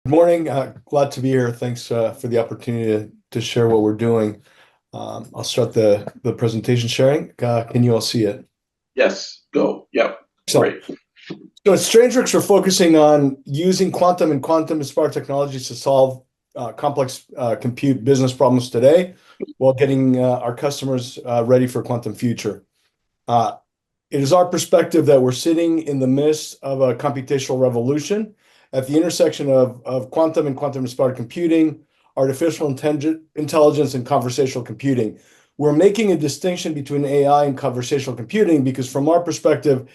Good morning. Glad to be here. Thanks for the opportunity to share what we're doing. I'll start the presentation sharing. Can you all see it? Yes, go. Yep. So, Great. so at Strangeworks, we're focusing on using quantum and quantum-inspired technologies to solve complex compute business problems today, while getting our customers ready for quantum future. It is our perspective that we're sitting in the midst of a computational revolution at the intersection of quantum and quantum-inspired computing, artificial intelligence, and conversational computing. We're making a distinction between AI and conversational computing because, from our perspective,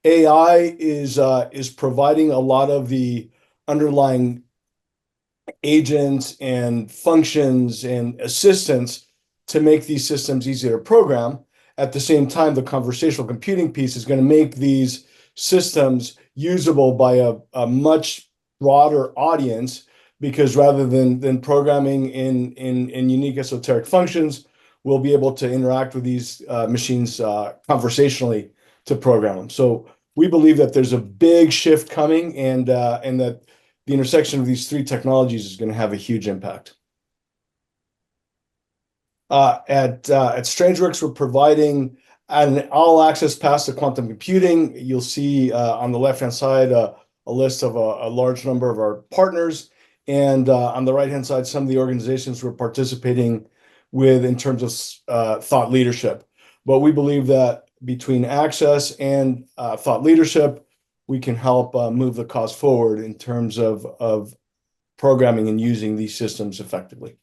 AI is providing a lot of the underlying agents and functions and assistance to make these systems easier to program. At the same time, the conversational computing piece is going to make these systems usable by a much broader audience, because rather than programming in unique esoteric functions, we'll be able to interact with these machines conversationally to program them. So we believe that there's a big shift coming, and that the intersection of these three technologies is going to have a huge impact. At Strangeworks, we're providing an all-access pass to quantum computing. You'll see on the left-hand side a list of a large number of our partners, and on the right-hand side, some of the organizations we're participating with in terms of thought leadership. But we believe that between access and thought leadership, we can help move the cause forward in terms of programming and using these systems effectively.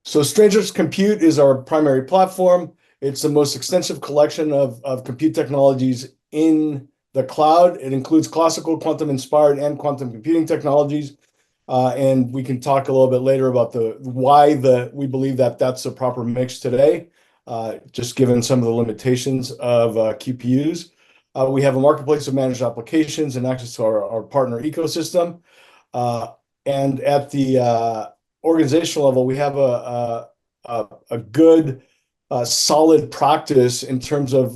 So Strangeworks Compute is our primary platform. It's the most extensive collection of compute technologies in the cloud. It includes classical quantum-inspired and quantum computing technologies. And we can talk a little bit later about why we believe that that's the proper mix today, just given some of the limitations of QPUs. We have a marketplace of managed applications and access to our partner ecosystem. And at the organizational level, we have a good, solid practice in terms of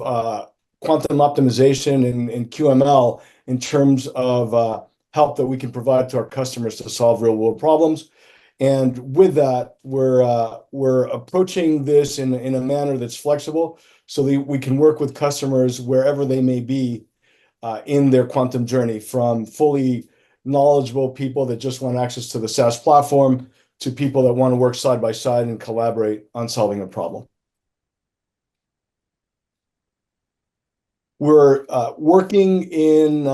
quantum optimization and QML, in terms of help that we can provide to our customers to solve real-world problems. And with that, we're approaching this in a manner that's flexible, so that we can work with customers wherever they may be in their quantum journey, from fully knowledgeable people that just want access to the SaaS platform to people that want to work side by side and collaborate on solving a problem. We're working in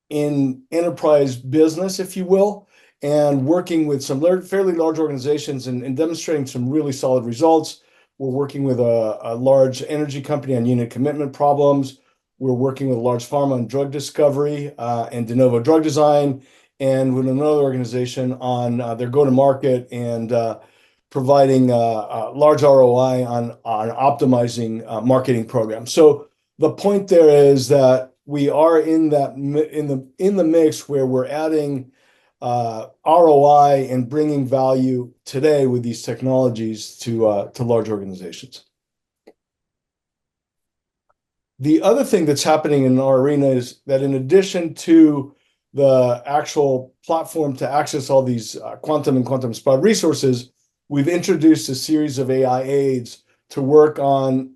enterprise business, if you will, and working with some fairly large organizations and demonstrating some really solid results. We're working with a large energy company on unit commitment problems. We're working with a large pharma on drug discovery and de novo drug design, and with another organization on their go-to-market and providing a large ROI on optimizing marketing programs. So the point there is that we are in the mix where we're adding ROI and bringing value today with these technologies to large organizations. The other thing that's happening in our arena is that, in addition to the actual platform to access all these quantum and quantum-inspired resources, we've introduced a series of AI aids to work on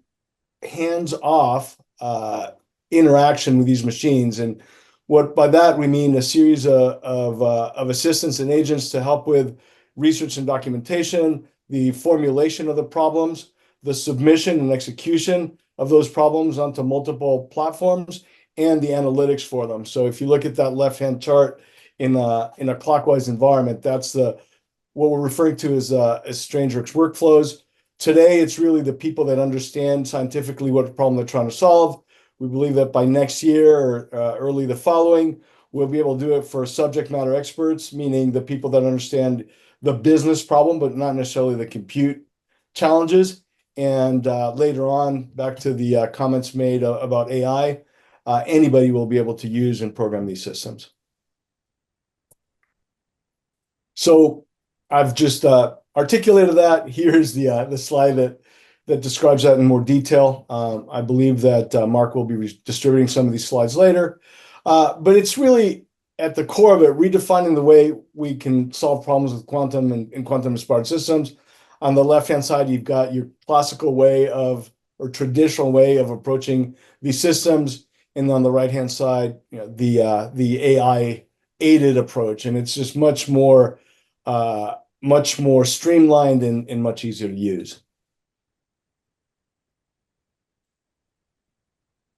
hands-off interaction with these machines. And what by that we mean a series of assistants and agents to help with research and documentation, the formulation of the problems, the submission and execution of those problems onto multiple platforms, and the analytics for them. So if you look at that left-hand chart in a clockwise environment, that's what we're referring to as Strangeworks workflows. Today, it's really the people that understand scientifically what problem they're trying to solve. We believe that by next year or early the following, we'll be able to do it for subject matter experts, meaning the people that understand the business problem, but not necessarily the compute challenges. And later on, back to the comments made about AI, anybody will be able to use and program these systems. So I've just articulated that. Here's the slide that describes that in more detail. I believe that Mark will be distributing some of these slides later. But it's really at the core of it, redefining the way we can solve problems with quantum and quantum-inspired systems. On the left-hand side, you've got your classical way of, or traditional way of approaching these systems, and on the right-hand side, the AI-aided approach, and it's just much more streamlined and much easier to use.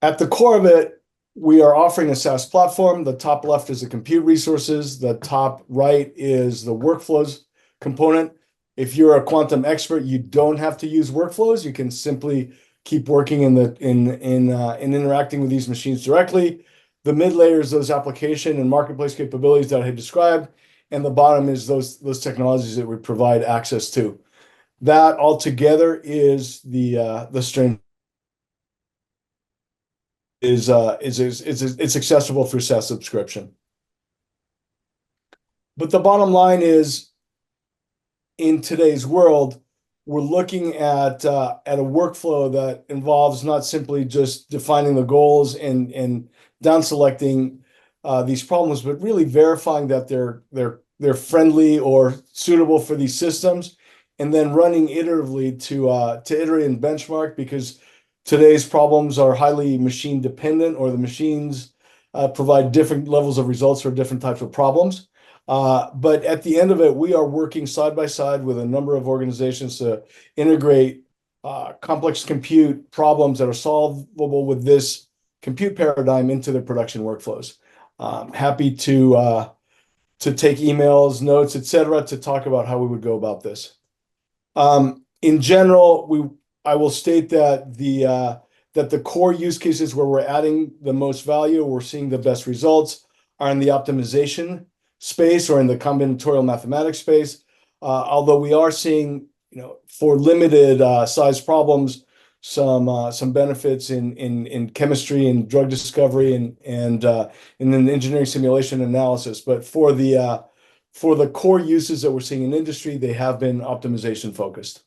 At the core of it, we are offering a SaaS platform. The top left is the compute resources. The top right is the workflows component. If you're a quantum expert, you don't have to use workflows. You can simply keep working in interacting with these machines directly. The mid layer is those application and marketplace capabilities that I had described, and the bottom is those technologies that we provide access to. That altogether is the Strange. It's accessible through SaaS subscription. But the bottom line is, in today's world, we're looking at a workflow that involves not simply just defining the goals and down selecting these problems, but really verifying that they're friendly or suitable for these systems, and then running iteratively to iterate and benchmark, because today's problems are highly machine dependent, or the machines provide different levels of results for different types of problems. But at the end of it, we are working side by side with a number of organizations to integrate complex compute problems that are solvable with this compute paradigm into their production workflows. Happy to take emails, notes, etc., to talk about how we would go about this. In general, I will state that the core use cases where we're adding the most value, we're seeing the best results, are in the optimization space or in the combinatorial mathematics space. Although we are seeing, for limited size problems, some benefits in chemistry and drug discovery and in engineering simulation analysis. But for the core uses that we're seeing in industry, they have been optimization focused.